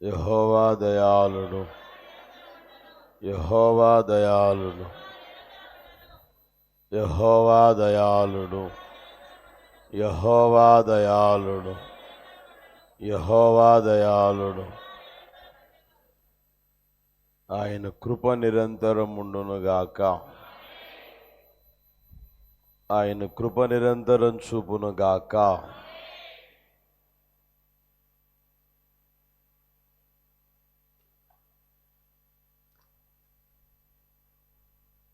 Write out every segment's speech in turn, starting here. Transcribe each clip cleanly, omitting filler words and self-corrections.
యెహోవా దయాళుడు, యెహోవా దయాళుడు, యెహోవా దయాళుడు, యెహోవా దయాళుడు, యెహోవా దయాళుడు. ఆయన కృప నిరంతరం ఉండునుగాక. ఆయన కృప నిరంతరం చూపునుగాక.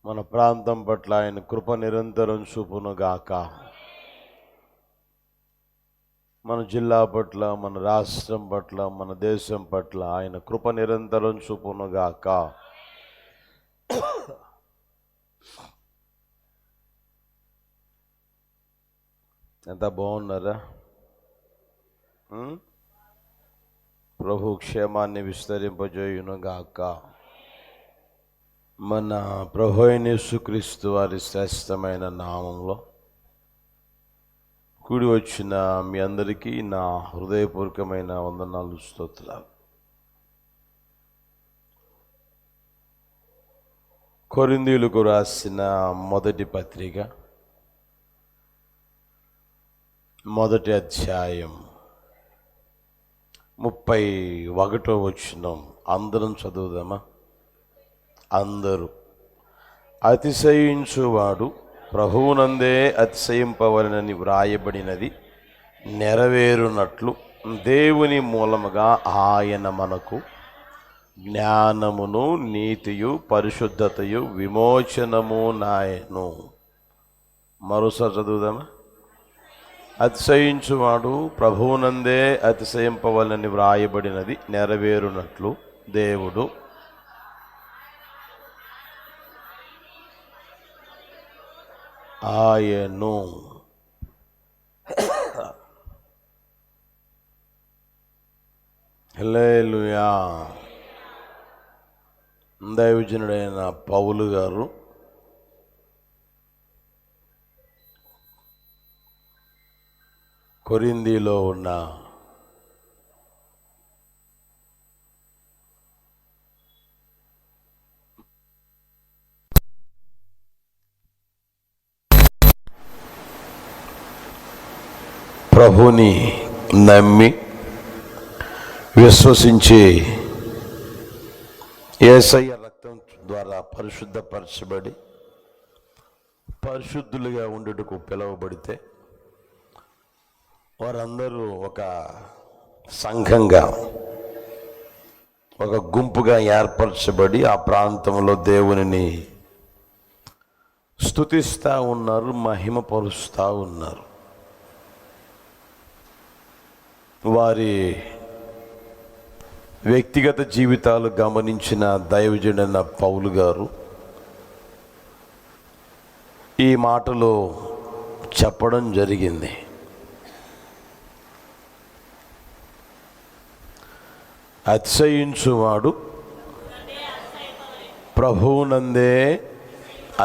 మన ప్రాంతం పట్ల ఆయన కృప నిరంతరం చూపునుగాక. మన జిల్లా పట్ల, మన రాష్ట్రం పట్ల, మన దేశం పట్ల ఆయన కృప నిరంతరం చూపునుగాక. ఎంత బాగున్నారా? ప్రభు క్షేమాన్ని విస్తరింపజేయునుగాక. మన ప్రభు అయిన యేసుక్రీస్తు వారి శ్రేష్టమైన నామంలో కూడి వచ్చిన మీ అందరికీ నా హృదయపూర్వకమైన వందనాలు, స్తోత్రాలు. కొరింథీయులకు రాసిన మొదటి పత్రిక, మొదటి అధ్యాయం 31వ వచనం అందరం చదువుదామా? అందరూ. అతిశయించువాడు ప్రభువునందే అతిశయింపవలనని వ్రాయబడినది నెరవేరునట్లు దేవుని మూలముగా ఆయన మనకు జ్ఞానమును, నీతియు, పరిశుద్ధతయు, విమోచనము నాయను. మరోసారి చదువుదామా? అతిశయించువాడు ప్రభువునందే అతిశయింపవలనని వ్రాయబడినది నెరవేరునట్లు దేవుడు ఆయను. హల్లెలూయా. దైవజనుడైన పౌలు గారు కొరింథీలో ఉన్న ప్రభుని నమ్మి విశ్వసించి యేసయ్య రక్తం ద్వారా పరిశుద్ధపరచబడి పరిశుద్ధులుగా ఉండుటకు పిలువబడితే వారందరూ ఒక సంఘంగా, ఒక గుంపుగా ఏర్పరచబడి ఆ ప్రాంతంలో దేవునిని స్తుతిస్తూ ఉన్నారు, మహిమపరుస్తూ ఉన్నారు. వారి వ్యక్తిగత జీవితాలు గమనించిన దైవజనుడైన పౌలు గారు ఈ మాటలు చెప్పడం జరిగింది. అతిశయించువాడు ప్రభువునందే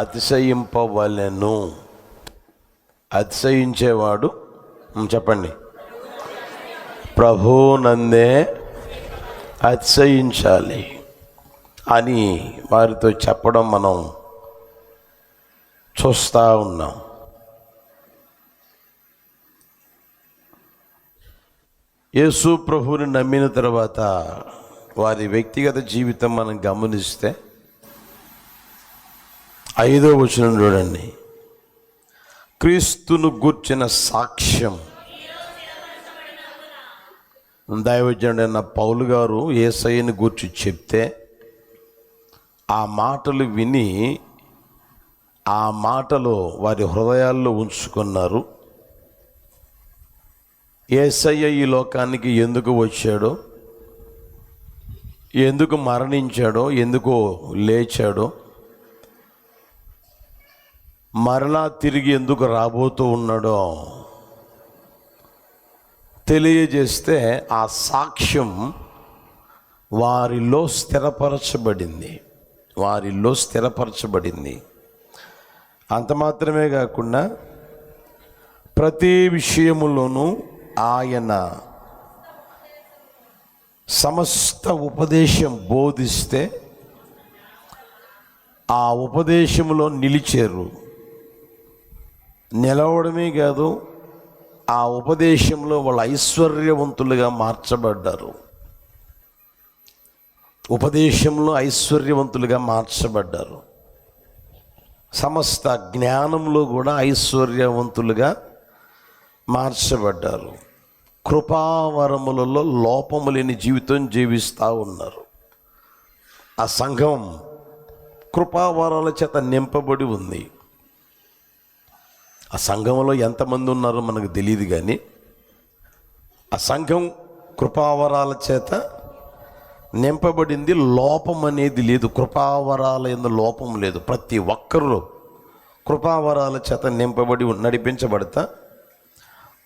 అతిశయింపవలెను. అతిశయించేవాడు చెప్పండి, ప్రభువునందే అతిశయించాలి అని వారితో చెప్పడం మనం చూస్తూ ఉన్నాం. యేసు ప్రభువుని నమ్మిన తర్వాత వారి వ్యక్తిగత జీవితం మనం గమనిస్తే 5వ వచనం చూడండి. క్రీస్తును గూర్చిన సాక్ష్యం. దైవజనుడైన పౌలు గారు యేసయ్యను గూర్చి చెప్తే ఆ మాటలు విని ఆ మాటలు వారి హృదయాల్లో ఉంచుకున్నారు. యేసయ్య ఈ లోకానికి ఎందుకు వచ్చాడో, ఎందుకు మరణించాడో, ఎందుకు లేచాడో, మరలా తిరిగి ఎందుకు రాబోతూ ఉన్నాడో తెలియజేస్తే ఆ సాక్ష్యం వారిలో స్థిరపరచబడింది. అంత మాత్రమే కాకుండా ప్రతి విషయములోనూ ఆయన సమస్త ఉపదేశం బోధిస్తే ఆ ఉపదేశంలో నిలిచారు. నిలవడమే కాదు, ఆ ఉపదేశంలో వాళ్ళు ఐశ్వర్యవంతులుగా మార్చబడ్డారు. ఉపదేశంలో ఐశ్వర్యవంతులుగా మార్చబడ్డారు. సమస్త జ్ఞానంలో కూడా ఐశ్వర్యవంతులుగా మార్చబడ్డారు. కృపావరములలో లోపము లేని జీవితం జీవిస్తూ ఉన్నారు. ఆ సంఘం కృపావరాల చేత నింపబడి ఉంది. ఆ సంఘంలో ఎంతమంది ఉన్నారో మనకు తెలియదు, కానీ ఆ సంఘం కృపావరాల చేత నింపబడింది. లోపం అనేది లేదు. కృపావరాల యందు లోపం లేదు. ప్రతి ఒక్కరూ కృపావరాల చేత నింపబడి నడిపించబడతా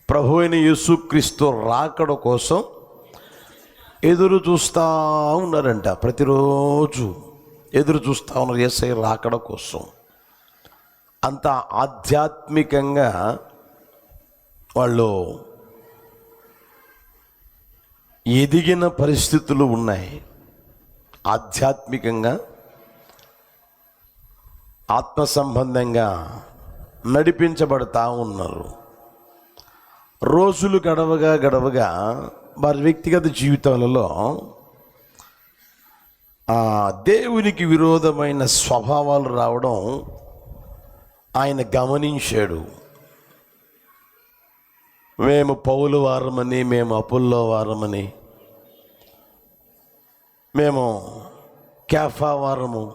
ప్రభు అయిన యేసుక్రీస్తు రాకడ కోసం ఎదురు చూస్తూ ఉన్నారంట. ప్రతిరోజు ఎదురు చూస్తూ ఉన్నారు యేసయ్య రాకడ కోసం. అంత ఆధ్యాత్మికంగా వాళ్ళు ఎదిగిన పరిస్థితులు ఉన్నాయి. ఆధ్యాత్మికంగా ఆత్మ సంబంధంగా నడిపించబడతా ఉన్నారు. రోజులు గడవగా వారి వ్యక్తిగత జీవితాలలో దేవునికి విరోధమైన స్వభావాలు రావడం ఆయన గమనించాడు. మేము పౌలు వారమని, మేము అపుల్లో వారమని, మేము కేఫా వారము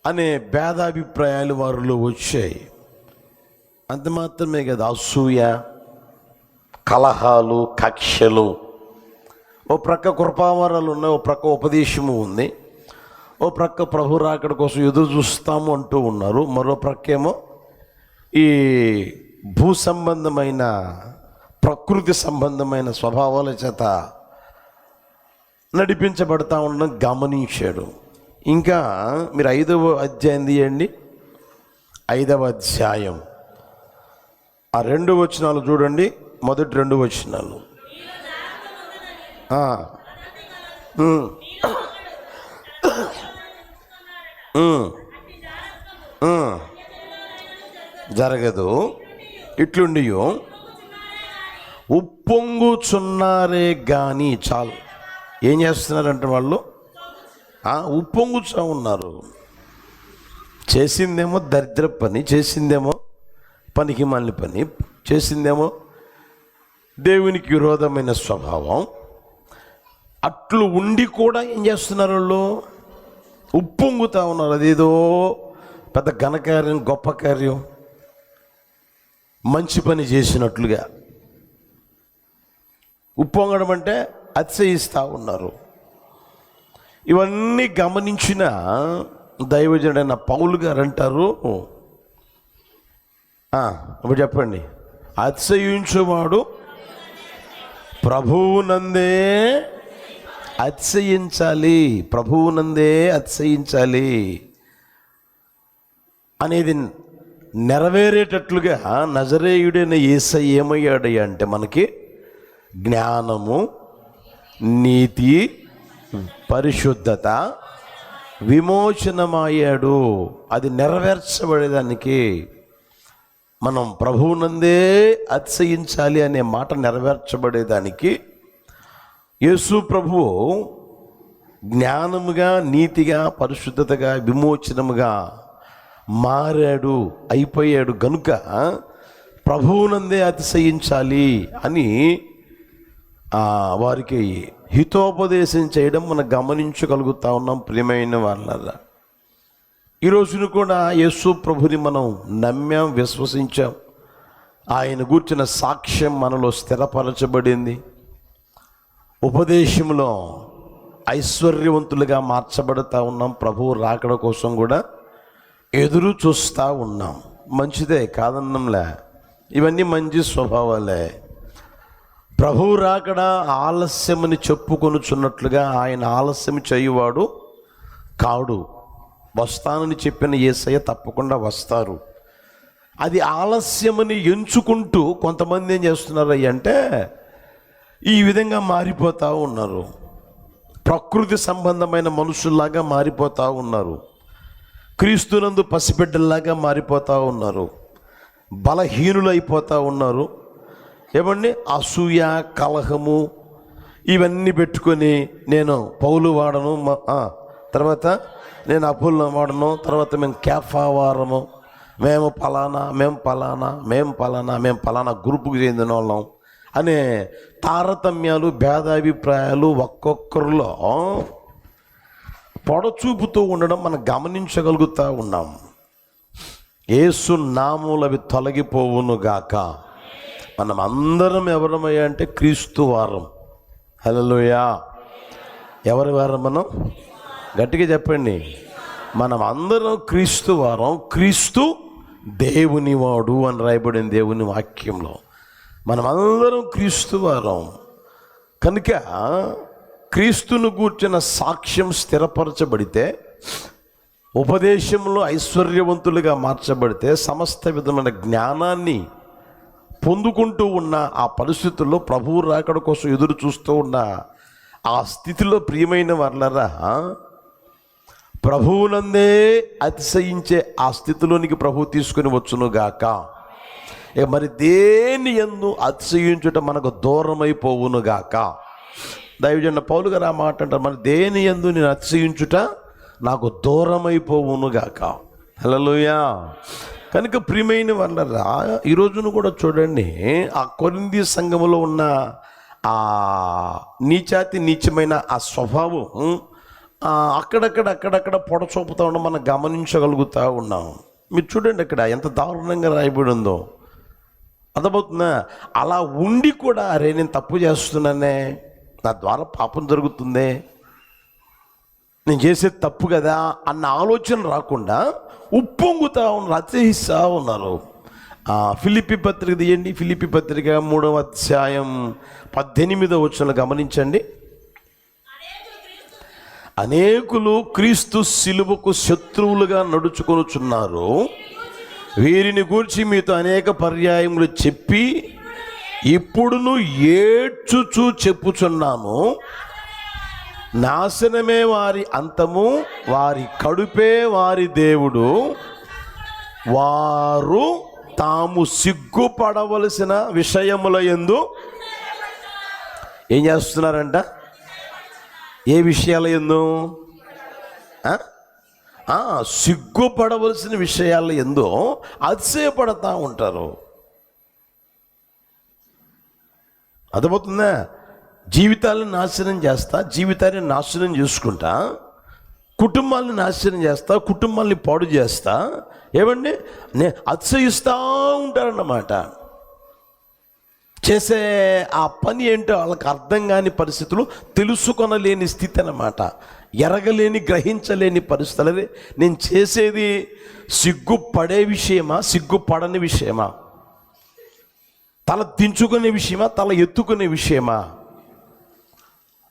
అనే భేదాభిప్రాయాలు వారిలో వచ్చాయి. అంత మాత్రమే కదా, అసూయ, కలహాలు, కక్షలు. ఓ ప్రక్క కృపావరాలు ఉన్నాయి, ఓ ప్రక్క ఉపదేశము ఉంది, ఓ ప్రక్క ప్రభు రాకడ కోసం ఎదురు చూస్తాము అంటూ ఉన్నారు. మరో ప్రక్కేమో ఈ భూ సంబంధమైన ప్రకృతి సంబంధమైన స్వభావాల చేత నడిపించబడతా ఉండడం గమనించాడు. ఇంకా మీరు 5వ అధ్యాయం తీయండి. 5వ అధ్యాయం ఆ 2 వచనాలు చూడండి. మొదటి 2 వచనాలు. జరగదు. ఇట్లుండి ఉప్పొంగుచున్నారే కానీ చాలు. ఏం చేస్తున్నారంటే వాళ్ళు ఉప్పొంగుచూ ఉన్నారు. చేసిందేమో దరిద్ర పని, చేసిందేమో పనికి మాలిన పని, చేసిందేమో దేవునికి విరోధమైన స్వభావం. అట్లు ఉండి కూడా ఏం చేస్తున్నారు వాళ్ళు? ఉప్పొంగుతూ ఉన్నారు. అదేదో పెద్ద ఘనకార్యం, గొప్ప కార్యం, మంచి పని చేసినట్లుగా ఉప్పొంగడం అంటే అతిశయిస్తూ ఉన్నారు. ఇవన్నీ గమనించిన దైవజనుడైన పౌలు గారు అంటారు, ఇప్పుడు చెప్పండి, అతిశయించువాడు ప్రభువునందే అతిశయించాలి, ప్రభువునందే అతిశయించాలి అనేది నెరవేరేటట్లుగా నజరేయుడైన యేసయ్య ఏమయ్యాడయ్యా అంటే మనకి జ్ఞానము, నీతి, పరిశుద్ధత, విమోచనమయ్యాడు. అది నెరవేర్చబడేదానికి మనం ప్రభువునందే అతిశయించాలి అనే మాట నెరవేర్చబడేదానికి యేసు ప్రభువు జ్ఞానముగా, నీతిగా, పరిశుద్ధతగా, విమోచనముగా మారాడు, అయిపోయాడు. గనుక ప్రభువునందే అతిశయించాలి అని వారికి హితోపదేశం చేయడం మనం గమనించగలుగుతా ఉన్నాం. ప్రియమైన వాళ్ళ ఈ రోజును కూడా యేసు ప్రభుని మనం నమ్మాం, విశ్వసించాం. ఆయన గూర్చిన సాక్ష్యం మనలో స్థిరపరచబడింది. ఉపదేశంలో ఐశ్వర్యవంతులుగా మార్చబడుతూ ఉన్నాం. ప్రభువు రాకడ కోసం కూడా ఎదురు చూస్తూ ఉన్నాం. మంచిదే, కాదన్నంలే, ఇవన్నీ మంచి స్వభావాలే. ప్రభువు రాకడ ఆలస్యమని చెప్పుకొనుచున్నట్లుగా ఆయన ఆలస్యం చేయువాడు కాడు. వస్తానని చెప్పిన యేసయ్య తప్పకుండా వస్తారు. అది ఆలస్యమని ఎంచుకుంటూ కొంతమంది ఏం చేస్తున్నారు అంటే ఈ విధంగా మారిపోతూ ఉన్నారు. ప్రకృతి సంబంధమైన మనుషుల్లాగా మారిపోతూ ఉన్నారు. క్రీస్తునందు పసిబిడ్డల్లాగా మారిపోతూ ఉన్నారు. బలహీనులైపోతూ ఉన్నారు. ఏమండి, అసూయ, కలహము ఇవన్నీ పెట్టుకొని నేను పౌలు వాడను, తర్వాత నేను అపోల్లో వాడను, తర్వాత మేము కేఫా వారము, మేము పలానా గ్రూపుకి చెందిన వాళ్ళం అనే తారతమ్యాలు, భేదాభిప్రాయాలు ఒక్కొక్కరిలో పొడచూపుతూ ఉండడం మనం గమనించగలుగుతూ ఉన్నాం. యేసు నామములు అవి తొలగిపోవును గాక. మనం అందరం ఎవరమయ్యా అంటే క్రీస్తు వారం. హల్లెలూయా. ఎవరి వారం మనం? గట్టిగా చెప్పండి. మనం అందరం క్రీస్తు వారం. క్రీస్తు దేవుని వాడు అని రాయబడింది దేవుని వాక్యంలో. మనమందరం క్రీస్తు వారం కనుక క్రీస్తును గూర్చిన సాక్ష్యం స్థిరపరచబడితే, ఉపదేశంలో ఐశ్వర్యవంతులుగా మార్చబడితే, సమస్త విధమైన జ్ఞానాన్ని పొందుకుంటూ ఉన్న ఆ పరిస్థితుల్లో ప్రభువు రాకడ కోసం ఎదురు చూస్తూ ఉన్న ఆ స్థితిలో ప్రియమైన వాళ్ళరా, ప్రభువునందే అతిశయించే ఆ స్థితిలోనికి ప్రభువు తీసుకుని వచ్చునుగాక. మరి దేని యందు అతిశయించుట మనకు దూరమైపోవునుగాక. దైవజనుడు పౌలు గారు ఆ మాట అంటారు, మరి దేని యందు నేను అతిశయించుట నాకు దూరమైపోవునుగాక. హల్లెలూయా. కనుక ప్రియమైన వాళ్ళరా, ఈ రోజును కూడా చూడండి, ఆ కొరింథీ సంఘములో ఉన్న ఆ నీచాతి నీచమైన ఆ స్వభావం అక్కడక్కడ పొడచూపుతూ ఉండడం మనం గమనించగలుగుతూ ఉన్నాం. మీరు చూడండి అక్కడ ఎంత దారుణంగా రాయబడి ఉందో. అర్థమవుతుందా? అలా ఉండి కూడా అరే నేను తప్పు చేస్తున్నానే, నా ద్వారా పాపం జరుగుతుందే, నేను చేసేది తప్పు కదా అన్న ఆలోచన రాకుండా ఉప్పొంగుతూ ఉన్నారు, అతిశయిస్తూ ఉన్నారు. ఫిలిప్పీ పత్రిక తీయండి. ఫిలిప్పీ పత్రిక 3వ అధ్యాయం 18వ వచనం గమనించండి. అనేకులు క్రీస్తు శిలువకు శత్రువులుగా నడుచుకొనుచున్నారు. వీరిని గూర్చి మీతో అనేక పర్యాయములు చెప్పి ఇప్పుడును ఏడ్చుచూ చెప్పుచున్నాను, నాశనమే వారి అంతము, వారి కడుపే వారి దేవుడు, వారు తాము సిగ్గుపడవలసిన విషయముల యందు ఏం చేస్తున్నారంట? ఏ విషయాల యందు? సిగ్గుపడవలసిన విషయాల యందు అతిశయపడతా ఉంటారు. అర్థమవుతుందా? జీవితాలను నాశనం చేస్తా, జీవితాన్ని నాశనం చేసుకుంటా, కుటుంబాలను నాశనం చేస్తా, కుటుంబాన్ని పాడు చేస్తా, ఏమండి అతిశయిస్తూ ఉంటారన్నమాట. చేసే ఆ పని ఏంటో వాళ్ళకి అర్థం కాని పరిస్థితులు, తెలుసుకొనలేని స్థితి అన్నమాట. ఎరగలేని, గ్రహించలేని పరిస్థితులు. నేను చేసేది సిగ్గుపడే విషయమా, సిగ్గుపడని విషయమా, తల దించుకునే విషయమా, తల ఎత్తుకునే విషయమా,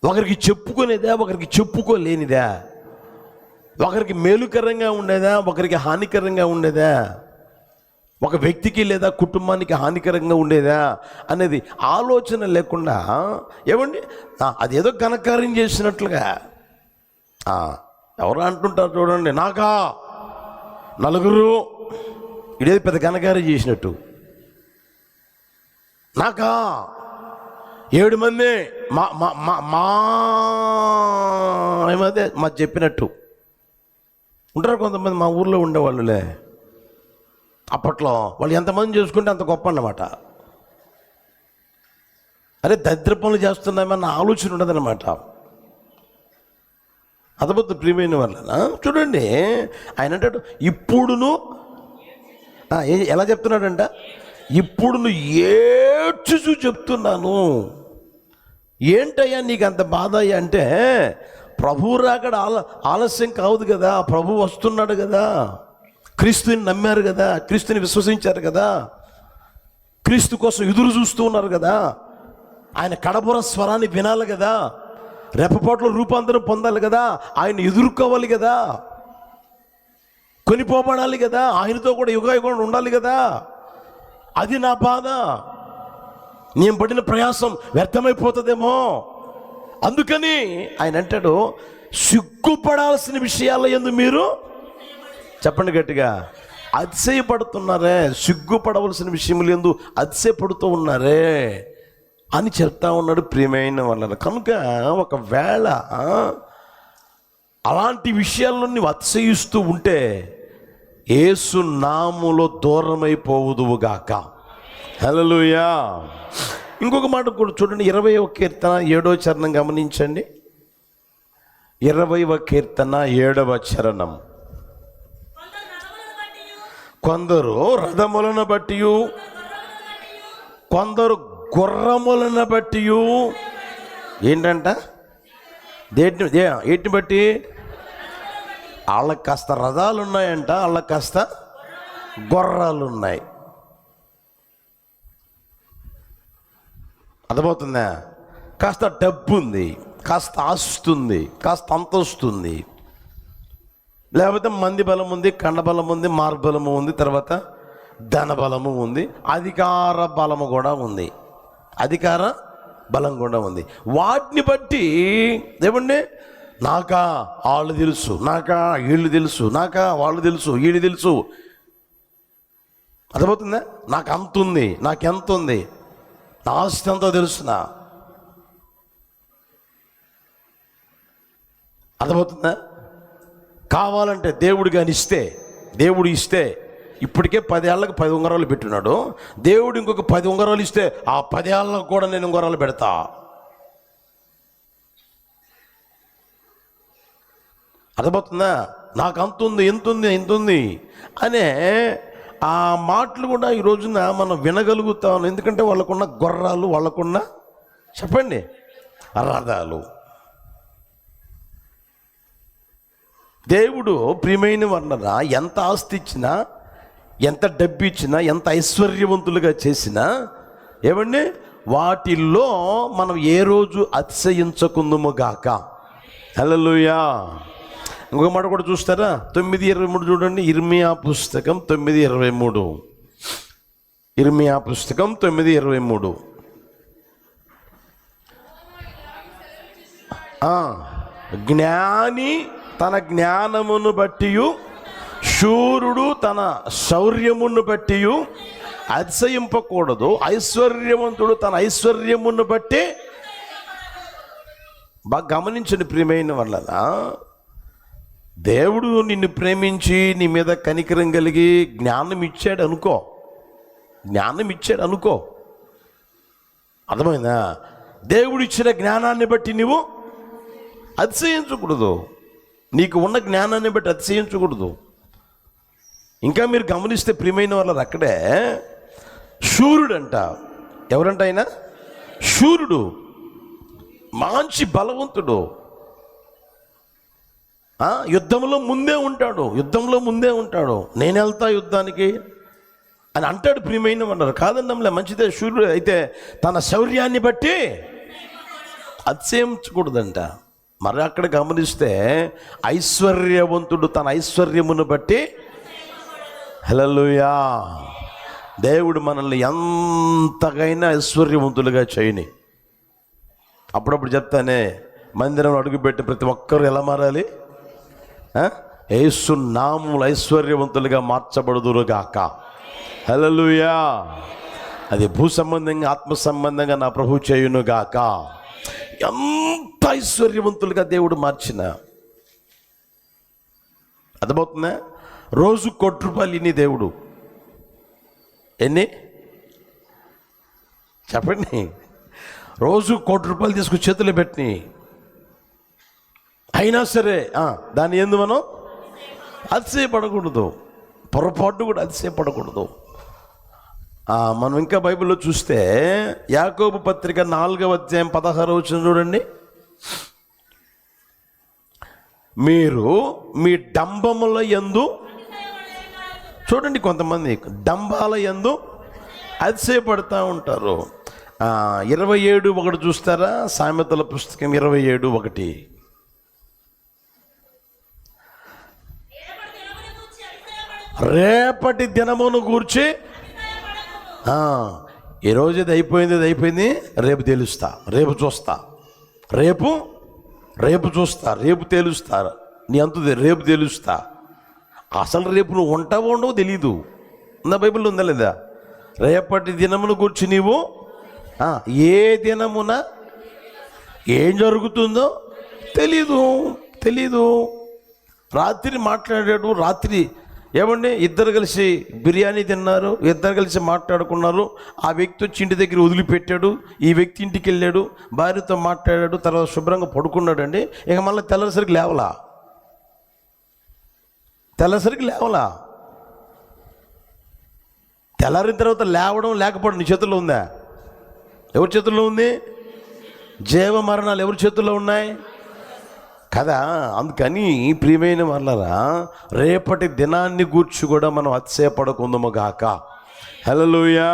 ఒకరికి చెప్పుకునేదా, ఒకరికి చెప్పుకోలేనిదా, ఒకరికి మేలుకరంగా ఉండేదా, ఒకరికి హానికరంగా ఉండేదా, ఒక వ్యక్తికి లేదా కుటుంబానికి హానికరంగా ఉండేదా అనేది ఆలోచన లేకుండా ఏమండి అదేదో ఘనకార్యం చేసినట్లుగా ఎవరు అంటుంటారు చూడండి, నాకా నలుగురు ఇదేది పెద్ద ఘనకార్యం చేసినట్టు, నాకా 7 మంది ఏమదే మా చెప్పినట్టు ఉంటారు కొంతమంది. మా ఊర్లో ఉండేవాళ్ళులే, అప్పట్లో వాళ్ళు ఎంతమంది చేసుకుంటే అంత గొప్ప అన్నమాట. అరే దరిద్ర పనులు చేస్తున్నామన్న ఆలోచన ఉండదన్నమాట. అదబద్దు ప్రియమైన వాళ్ళ చూడండి, ఆయన అంటాడు ఇప్పుడును ఎలా చెప్తున్నాడంట, ఇప్పుడు ఏడ్చుచూ చెప్తున్నాను. ఏంటయ్యా నీకు అంత బాధ అయ్యా అంటే, ప్రభువు రాకడ ఆలస్యం కావద్దు కదా, ప్రభు వస్తున్నాడు కదా, క్రీస్తుని నమ్మారు కదా, క్రీస్తుని విశ్వసించారు కదా, క్రీస్తు కోసం ఎదురు చూస్తూ ఉన్నారు కదా, ఆయన కడబుర స్వరాన్ని వినాలి కదా, రెప్పపాట్లో రూపాంతరం పొందాలి కదా, ఆయన ఎదుర్కోవాలి కదా, కొనిపోబడాలి కదా, ఆయనతో కూడా యుగాయుగం ఉండాలి కదా. అది నా బాధ. నేను పడిన ప్రయాసం వ్యర్థమైపోతుందేమో. అందుకని ఆయన అంటాడు, సిగ్గుపడాల్సిన విషయాల యందు మీరు, చెప్పండి గట్టిగా, అతిశయపడుతున్నారే, సిగ్గుపడవలసిన విషయములు యందు అతిశయపడుతూ ఉన్నారే అని చెప్తా ఉన్నాడు ప్రియమైన వాళ్ళ. కనుక ఒకవేళ అలాంటి విషయాల్లో నువ్వు అతిశయిస్తూ ఉంటే యేసు నామములో దూరమైపోవుదువుగాక. హల్లెలూయా. ఇంకొక మాట కూడా చూడండి, 20వ కీర్తన 7వ చరణం గమనించండి. 20వ కీర్తన 7వ చరణం. కొందరు రథములను బట్టి, కొందరు గుర్రములను బట్టి, ఏంటంట, ఏంటిని బట్టి? వాళ్ళకి కాస్త రథాలు ఉన్నాయంట, వాళ్ళకి కాస్త గుర్రాలు ఉన్నాయి. అర్థమవుతుందా? కాస్త డబ్బు ఉంది, కాస్త ఆస్తి ఉంది, కాస్త అంతస్తు ఉంది, లేకపోతే మంది బలం ఉంది, కండబలం ఉంది, మార్బలము ఉంది, తర్వాత ధన బలము ఉంది, అధికార బలము కూడా ఉంది, అధికార బలం కూడా ఉంది. వాటిని బట్టి ఏమండి, నాకా వాళ్ళు తెలుసు, నాకా వీళ్ళు తెలుసు, నాకా వాళ్ళు తెలుసు, వీళ్ళు తెలుసు. అర్థమవుతుందా? నాకు అంత ఉంది, నాకెంత ఉంది, నా ఆస్తి ఎంతో తెలుసునా. అర్థమవుతుందా? కావాలంటే దేవుడు కానీ ఇస్తే, దేవుడు ఇస్తే, ఇప్పటికే 10 ఏళ్ళకి 10 ఉంగరాలు పెట్టున్నాడు, దేవుడు ఇంకొక 10 ఉంగరాలు ఇస్తే ఆ 10 ఏళ్ళకు కూడా నేను ఉంగరాలు పెడతా. అర్థమవుతుందా? నాకు అంతుంది, ఎంతుంది, ఎంతుంది అనే ఆ మాటలు కూడా ఈ రోజున మనం వినగలుగుతాం. ఎందుకంటే వాళ్ళకున్న గుర్రాలు, వాళ్ళకున్న, చెప్పండి, రథాలు. దేవుడు ప్రియమైన వర్ణన ఎంత ఆస్తి ఇచ్చినా, ఎంత డబ్బు ఇచ్చినా, ఎంత ఐశ్వర్యవంతులుగా చేసినా, ఏమండి, వాటిల్లో మనం ఏ రోజు అతిశయించకుందుము గాక. హల్లెలూయా. ఇంకొక మాట కూడా చూస్తారా? 9:23 చూడండి. ఇర్మియా పుస్తకం 9:23. ఇర్మియా పుస్తకం 9:23. జ్ఞాని తన జ్ఞానమును బట్టి, శూరుడు తన శౌర్యమును బట్టి అతిశయింపకూడదు, ఐశ్వర్యవంతుడు తన ఐశ్వర్యమును బట్టి. బాగా గమనించండి ప్రియమైన వాళ్ళ, దేవుడు నిన్ను ప్రేమించి నీ మీద కనికరం కలిగి జ్ఞానం ఇచ్చాడు అనుకో, జ్ఞానం ఇచ్చాడు అనుకో. అర్థమైందా? దేవుడు ఇచ్చిన జ్ఞానాన్ని బట్టి నువ్వు అతిశయించకూడదు, నీకు ఉన్న జ్ఞానాన్ని బట్టి అతిశయించకూడదు. ఇంకా మీరు గమనిస్తే ప్రియమైన వాళ్ళు, అక్కడే శూరుడు అంట. ఎవరంట ఆయన? శూరుడు, మంచి బలవంతుడు, యుద్ధంలో ముందే ఉంటాడు, యుద్ధంలో ముందే ఉంటాడు. నేను వెళ్తా యుద్ధానికి అని అంటాడు ప్రియమైన అన్నారు. కాదన్నమ్లే, మంచిదే. శూరుడు అయితే తన శౌర్యాన్ని బట్టి అతిశయించకూడదంట. మరి అక్కడ గమనిస్తే ఐశ్వర్యవంతుడు తన ఐశ్వర్యమును బట్టి. హల్లెలూయా. దేవుడు మనల్ని ఎంతకైనా ఐశ్వర్యవంతులుగా చేయని. అప్పుడప్పుడు చెప్తానే, మందిరంలో అడుగుపెట్టి ప్రతి ఒక్కరు ఎలా మారాలి? యేసు నామములో ఐశ్వర్యవంతులుగా మార్చబడుదురుగాక. హల్లెలూయా. అది భూ సంబంధంగా, ఆత్మ సంబంధంగా నా ప్రభు చేయునుగాక. ఎంత ఐశ్వర్యవంతులుగా దేవుడు మార్చిన. అర్థమవుతుందా? రోజు ₹1 ఇన్ని దేవుడు. ఎన్ని చెప్పండి? రోజు ₹1 తీసుకు చేతులు పెట్టిని. అయినా సరే దాన్ని ఎందు మనం అతిశయపడకూడదు, పొరపాటు కూడా అతిశయపడకూడదు. మనం ఇంకా బైబిల్లో చూస్తే యాకోబు పత్రిక 4వ అధ్యాయం 16వ వచనం చూడండి. మీరు మీ డంబముల యందు, చూడండి, కొంతమంది డంబాల యందు అతిశయపడతా ఉంటారు. 27:1 చూస్తారా? సామెతల పుస్తకం 27:1. రేపటి దినమును గూర్చి ఈ రోజు ఇది అయిపోయింది, రేపు తెలుస్తా, రేపు చూస్తా, రేపు చూస్తా, రేపు తేలుస్తా, నీ అంతుది రేపు తెలుస్తా. అసలు రేపు నువ్వు ఉంటావో ఉండవో తెలీదు. నా బైబిల్లో ఉందా లేదా? రేపటి దినమును గురించి నీవు ఏ దినమున ఏం జరుగుతుందో తెలీదు. రాత్రి మాట్లాడాడు, రాత్రి ఏమండి ఇద్దరు కలిసి బిర్యానీ తిన్నారు, ఇద్దరు కలిసి మాట్లాడుకున్నారు. ఆ వ్యక్తి వచ్చి ఇంటి దగ్గర వదిలిపెట్టాడు, ఈ వ్యక్తి ఇంటికి వెళ్ళాడు, భార్యతో మాట్లాడాడు, తర్వాత శుభ్రంగా పడుకున్నాడండి. ఇక మళ్ళీ తెల్లసరికి లేవలా. తెల్లారిన తర్వాత లేవడం లేకపోవడం నీ చేతుల్లో ఉందా? ఎవరి చేతుల్లో ఉంది? జీవ మరణాలు ఎవరి చేతుల్లో ఉన్నాయి కదా. అందుకని ప్రియమైన వాళ్ళరా, రేపటి దినాన్ని గూర్చి కూడా మనం అతిశయపడకుందుము గాక. హల్లెలూయా.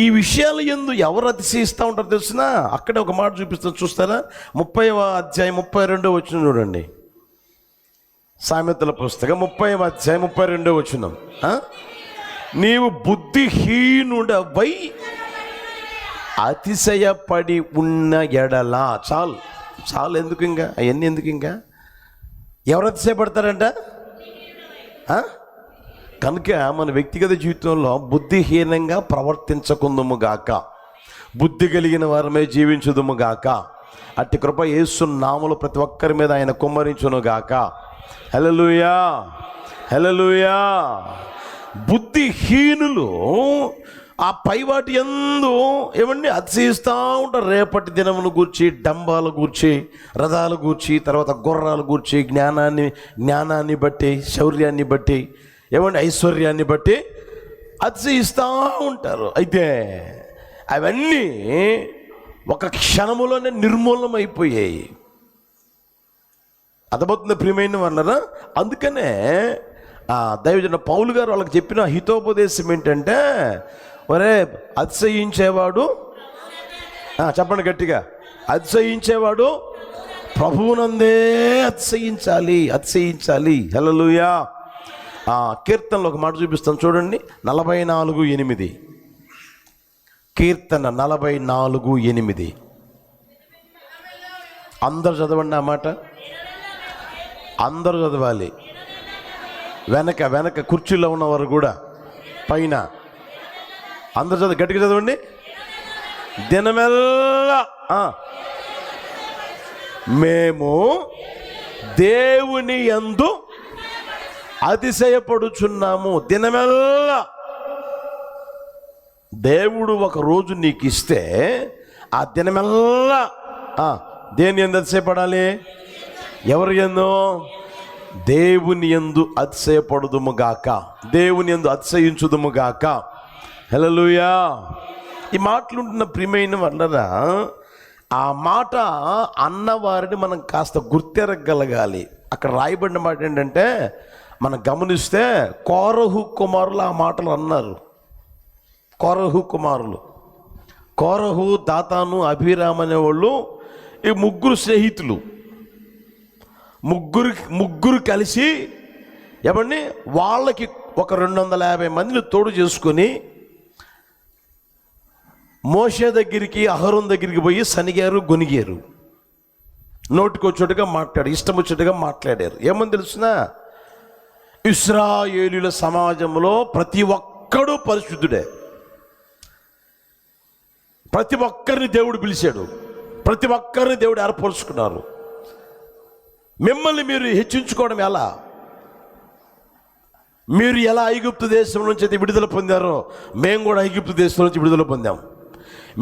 ఈ విషయాల యందు ఎవరు అతిశయిస్తూ ఉంటారో తెలిసినా అక్కడే ఒక మాట చూపిస్తాను, చూస్తారా? 30వ అధ్యాయం 32వ వచనం చూడండి. సామెతల పుస్తకం 30వ అధ్యాయం 32వ వచనం. నీవు బుద్ధిహీనుడవై అతిశయపడి ఉన్న ఎడలా. చాలు ఎందుకు ఇంకా అవన్నీ ఎందుకు? ఇంకా ఎవరు అతిశయపడతారంట? కనుక మన వ్యక్తిగత జీవితంలో బుద్ధిహీనంగా ప్రవర్తించకుందుము గాక, బుద్ధి కలిగిన వారమే జీవించుదుము గాక. అట్టి కృప యేసు నామములో ప్రతి ఒక్కరి మీద ఆయన కుమ్మరించును గాక. హల్లెలూయా. బుద్ధిహీనులు ఆ పైవాటి యందు ఏమండి అతిశయిస్తూ ఉంటారు. రేపటి దినమును గూర్చి, డంబాల గూర్చి, రథాల గూర్చి, తర్వాత గుర్రాల గూర్చి, జ్ఞానాన్ని బట్టి, శౌర్యాన్ని బట్టి, ఏమండి ఐశ్వర్యాన్ని బట్టి అతిశయిస్తూ ఉంటారు. అయితే అవన్నీ ఒక క్షణములోనే నిర్మూలమైపోయాయి. అర్థమవుతుంది ప్రియమైన వాళ్ళరా? అందుకనే దైవజన పౌలు గారు వాళ్ళకి చెప్పిన హితోపదేశం ఏంటంటే, ఒరే అతిశయించేవాడు, చెప్పండి గట్టిగా, అతిశయించేవాడు ప్రభువునందే అతిశయించాలి. హల్లెలూయా. కీర్తనలో ఒక మాట చూపిస్తాను చూడండి, 44:8. కీర్తన 44:8. అందరు చదవండి ఆ మాట, అందరూ చదవాలి. వెనక కుర్చీలో ఉన్నవారు కూడా పైన అందరు చదువు, గట్టిగా చదవండి. దినమెల్లా మేము దేవుని యందు అతిశయపడుచున్నాము. దినమెల్లా దేవుడు ఒక రోజు నీకు ఇస్తే ఆ దినమెల్లా దేని యందు అతిశయపడాలి? ఎవరి యందు? దేవుని యందు అతిశయపడుదుము గాక, దేవుని యందు అతిశయించుదుము గాక. హల్లెలూయా. ఈ మాటలుంటున్న ప్రియమైన వాళ్ళరా, ఆ మాట అన్నవారిని మనం కాస్త గుర్తెరగలగాలి. అక్కడ రాయబడిన మాట ఏంటంటే, మనం గమనిస్తే కోరహు కుమారులు ఆ మాటలు అన్నారు. కోరహు, దాతాను, అభిరామ్ అనేవాళ్ళు ఈ ముగ్గురు స్నేహితులు. ముగ్గురు కలిసి ఏమండి వాళ్ళకి ఒక 250 మందిని తోడు చేసుకొని మోషే దగ్గరికి, అహరోన్ దగ్గరికి పోయి సనిగారు, గొనిగారు. నోటికొచ్చేట్టుగా ఇష్టం వచ్చేట్టుగా మాట్లాడారు. ఏమని తెలుసునా? ఇశ్రాయేలీయుల సమాజంలో ప్రతి ఒక్కడూ పరిశుద్ధుడే, ప్రతి ఒక్కరిని దేవుడు పిలిచాడు, ప్రతి ఒక్కరిని దేవుడు ఏర్పరుచుకున్నారు. మిమ్మల్ని మీరు హెచ్చించుకోవడం ఎలా? మీరు ఎలా ఐగుప్తు దేశం నుంచి అయితే విడుదల పొందారో మేము కూడా ఐగుప్తు దేశం నుంచి విడుదల పొందాం.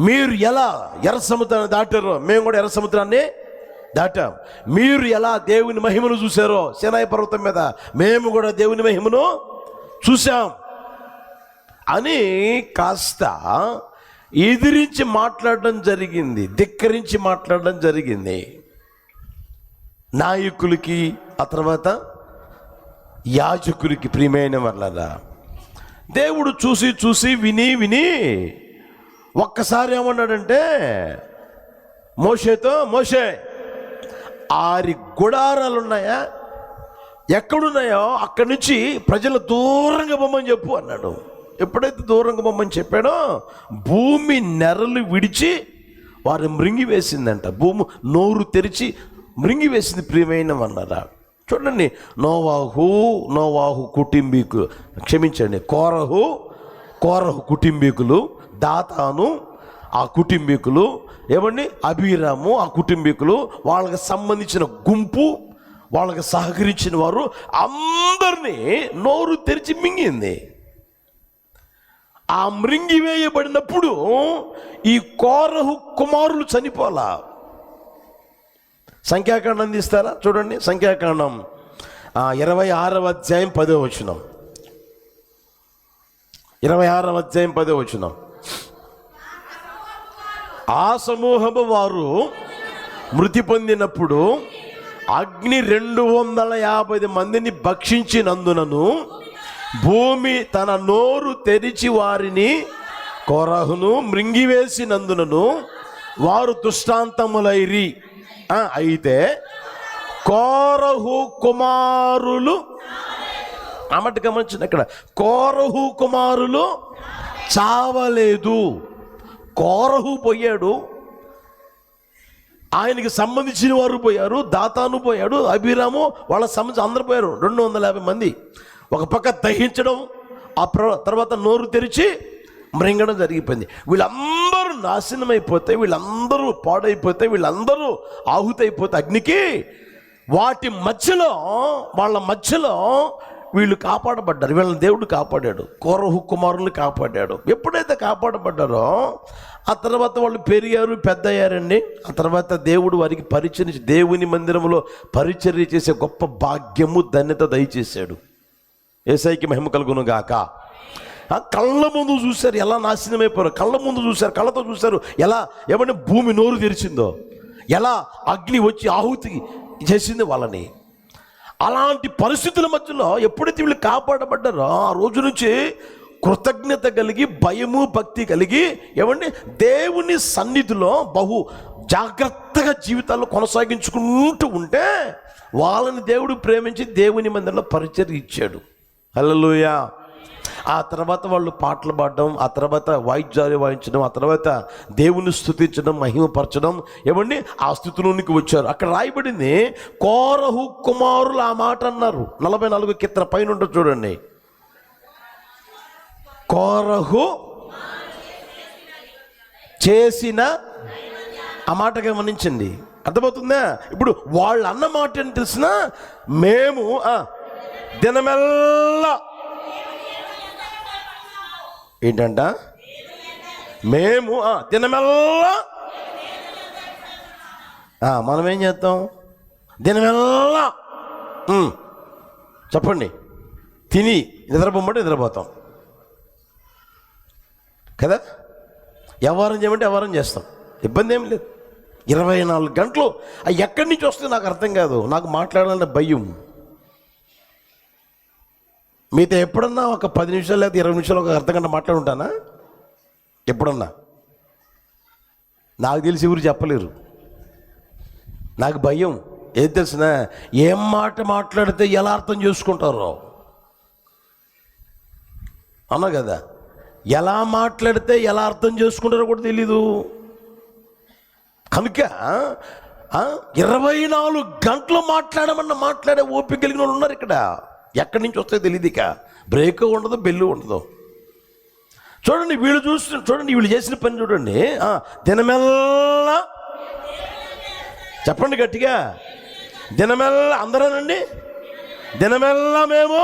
మీరు ఎలా ఎర్ర సముద్రాన్ని దాటారో మేము కూడా ఎర్ర సముద్రాన్ని దాటాం. మీరు ఎలా దేవుని మహిమను చూశారో సీనాయి పర్వతం మీద మేము కూడా దేవుని మహిమను చూసాం అని కాస్త ఎదిరించి మాట్లాడడం జరిగింది, ధిక్కరించి మాట్లాడడం జరిగింది. నాయకులకి, ఆ తర్వాత యాజకులకి. ప్రియమైన వాళ్ళరా, దేవుడు చూసి విని ఒక్కసారి ఏమన్నాడంటే మోషేతో, మోషే 6 గుడారాలు ఉన్నాయా, ఎక్కడున్నాయో అక్కడి నుంచి ప్రజలు దూరంగా పొమ్మని చెప్పు అన్నాడు. ఎప్పుడైతే దూరంగా పొమ్మని చెప్పాడో భూమి నెరలు విడిచి వారు మృంగి వేసిందంట. భూమి నోరు తెరిచి మృంగి వేసింది. ప్రియమైన అన్నారా, చూడండి, నోవాహు కుటుంబీకులు, క్షమించండి, కోరహు కుటుంబీకులు, దాతాను ఆ కుటుంబీకులు, ఏమండి అబీరాము ఆ కుటుంబీకులు, వాళ్ళకి సంబంధించిన గుంపు, వాళ్ళకి సహకరించిన వారు అందరినీ నోరు తెరిచి మింగింది. ఆ మృంగి వేయబడినప్పుడు ఈ కోరహు కుమారులు చనిపోలా. సంఖ్యాకాండం అందిస్తారా? చూడండి, సంఖ్యాకాండం 26వ అధ్యాయం 10వ వచనం. 26వ అధ్యాయం 10వ వచనం. ఆ సమూహము వారు మృతి పొందినప్పుడు అగ్ని 250 మందిని భక్షించినందునను భూమి తన నోరు తెరిచి వారిని కోరహును మృంగివేసినందునను వారు దృష్టాంతములైరి. అయితే కోరహు కుమారులు, అమ్మటి గమనించిన, ఇక్కడ కోరహు కుమారులు చావలేదు. కోరహు పోయాడు, ఆయనకి సంబంధించిన వారు పోయారు, దాతాను పోయాడు, అబీరాము వాళ్ళ సంబంధించి అందరు పోయారు. 250 మంది. ఒక పక్క దహించడం, ఆ తర్వాత నోరు తెరిచి మృంగడం జరిగిపోయింది. వీళ్ళందరూ నాశనం అయిపోతే, వీళ్ళందరూ పాడైపోతే, వీళ్ళందరూ ఆహుతైపోతే అగ్నికి, వాటి మధ్యలో, వాళ్ళ మధ్యలో వీళ్ళు కాపాడబడ్డారు. వీళ్ళని దేవుడు కాపాడాడు, కోరహు కుమారులు కాపాడాడు. ఎప్పుడైతే కాపాడబడ్డారో ఆ తర్వాత వాళ్ళు పెరిగారు, పెద్ద అయ్యారండి. ఆ తర్వాత దేవుడు వారికి పరిచర్య, దేవుని మందిరంలో పరిచర్య చేసే గొప్ప భాగ్యము, ధన్యత దయచేశాడు. యేసయ్యకి మహిమ కలుగును గాక. కళ్ళ ముందు చూశారు ఎలా నాశనం అయిపోయారు, కళ్ళ ముందు చూశారు, కళ్ళతో చూశారు ఎలా ఏమంటే భూమి నోరు తెరిచిందో, ఎలా అగ్ని వచ్చి ఆహుతి చేసింది వాళ్ళని. అలాంటి పరిస్థితుల మధ్యలో ఎప్పుడైతే వీళ్ళు కాపాడబడ్డారో ఆ రోజు నుంచి కృతజ్ఞత కలిగి, భయము భక్తి కలిగి, ఏమండి దేవుని సన్నిధిలో బహు జాగ్రత్తగా జీవితాల్లో కొనసాగించుకుంటూ ఉంటే వాళ్ళని దేవుడు ప్రేమించి దేవుని మందిరంలో పరిచర్య ఇచ్చాడు. హల్లెలూయా. ఆ తర్వాత వాళ్ళు పాటలు పాడడం, ఆ తర్వాత వాయిద్యాలు వాయించడం, ఆ తర్వాత దేవుని స్తుతించడం, మహిమపరచడం, ఏమండి ఆ స్థితిలోనికి వచ్చారు. అక్కడ రాయబడింది కోరహు కుమారులు ఆ మాట అన్నారు. 44 కీర్తన పైన ఉంటుంది చూడండి. కోరహు చేసిన ఆ మాట గమనించండి, అర్థమవుతుందా? ఇప్పుడు వాళ్ళు అన్న మాట అని తెలిసిన, మేము దినమెల్లా ఏంటంట, మేము దినమెల్లా, మనం ఏం చేస్తాం దినమెల్లా? చెప్పండి, తిని నిద్రపోమంటే నిద్రపోతాం కదా, వ్యవహారం చేయమంటే వ్యవహారం చేస్తాం, ఇబ్బంది ఏం లేదు. 24 గంటలు ఎక్కడి నుంచి వస్తే నాకు అర్థం కాదు. నాకు మాట్లాడాలంటే భయం. మీతో ఎప్పుడన్నా ఒక 10 నిమిషాలు లేదా 20 నిమిషాలు ఒక అర్ధగంట మాట్లాడుంటానా? ఎప్పుడన్నా? నాకు తెలిసి ఎవరు చెప్పలేరు. నాకు భయం. ఏది తెలిసిన, ఏం మాట మాట్లాడితే ఎలా అర్థం చేసుకుంటారో అన్నా కదా, ఎలా మాట్లాడితే ఎలా అర్థం చేసుకుంటారో కూడా తెలీదు. కనుక 24 గంటలు మాట్లాడే ఓపిక కలిగిన వాళ్ళు ఉన్నారు ఇక్కడ. ఎక్కడి నుంచి వస్తాయో తెలియదు. ఇక బ్రేక్ ఉండదు, బెల్లు ఉండదు. చూడండి వీళ్ళు చూడండి వీళ్ళు చేసిన పని చూడండి. దినమెల్లా, చెప్పండి గట్టిగా, దినమెల్లా, అందరేనండి, దినమెల్లా మేము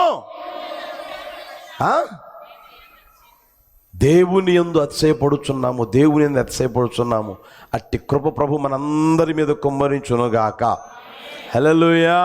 దేవుని యందు అతిశయపడుచున్నాము, దేవుని యందు అతిశయపడుచున్నాము. అట్టి కృప ప్రభు మనందరి మీద కుమ్మరించునుగాక. హల్లెలూయా.